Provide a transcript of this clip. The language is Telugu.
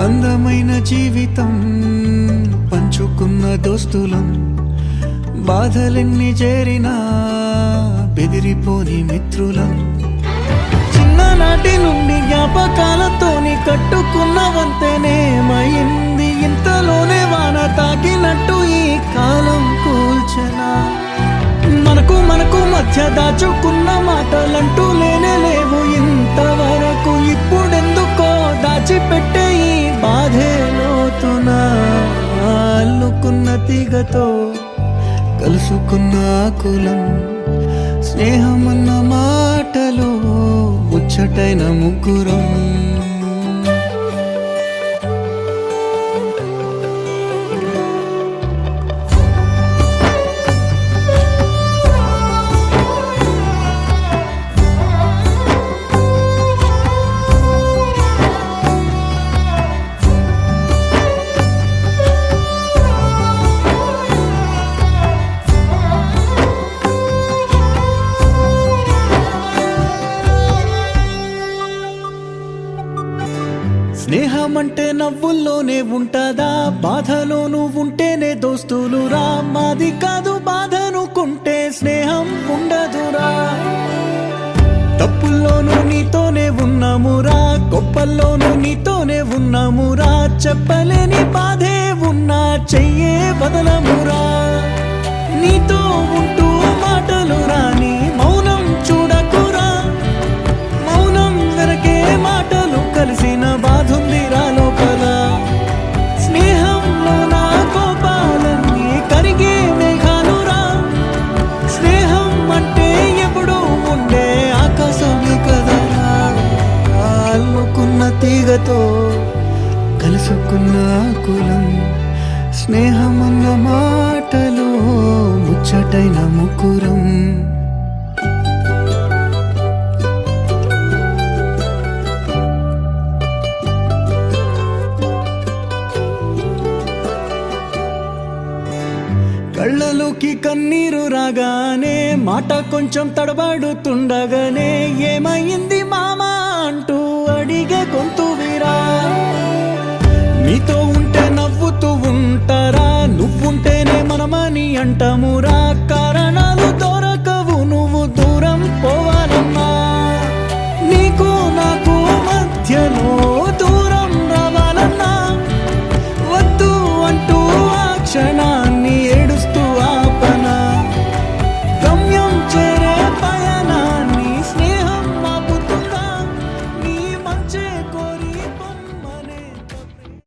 అందమైన జీవితం పంచుకున్న దోస్తులం, బాధలెన్ని చేరినా బెదిరిపోని మిత్రులం. చిన్ననాటి నుండి జ్ఞాపకాలతోని కట్టుకున్న వంతెనేమైంది, ఇంతలోనే వాన తాకినట్టు ఈ కాలం కూల్చనా. మనకు మధ్య దాచుకున్న మాటలంటూ లేనే లేవు ఇంతవరకు, ఇప్పుడెందుకో దాచిపెట్టే ఈ బాధే లోతున. అల్లుకున్న తీగతో కలుసుకున్న కులం, స్నేహమన్న మాటలో ముచ్చటైన ముగ్గురం. స్నేహమంటే నవ్వుల్లోనే ఉంటదా, బాధలోనూ ఉంటేనే దోస్తులురా. మాది కాదు బాధనుకుంటే స్నేహం ఉండదురా. తప్పుల్లోనూ నీతోనే ఉన్నామురా, గొప్పల్లోనూ నీతోనే ఉన్నామురా. చెప్పలేని బాధే ఉన్నా చెయ్యే బదలమురా. నీతో ఉంటూ మాటలు రాని మౌనం చూడకురా, మౌనం వెనకే మాటలు కలిసిన బాధుందిరా లోపల. స్నేహంలో నా కోపాలన్నీ కరిగే మేఘాలురా. స్నేహం అంటే ఎప్పుడూ ఉండే ఆకాశమే కదరా. అల్లుకున్న తీగతో కలుసుకున్న కులం, స్నేహమన్న మాటలో ముచ్చటైన ముగ్గురం. కళ్ళలోకి కన్నీరు రాగానే, మాట కొంచెం తడబడుతుండగానే, ఏమైంది మామా అంటూ అడిగే గొంతు వీరా. నీతో ఉంటే నవ్వుతూ ఉంటారా, నువ్వుంటేనే మనమని అంటామురా.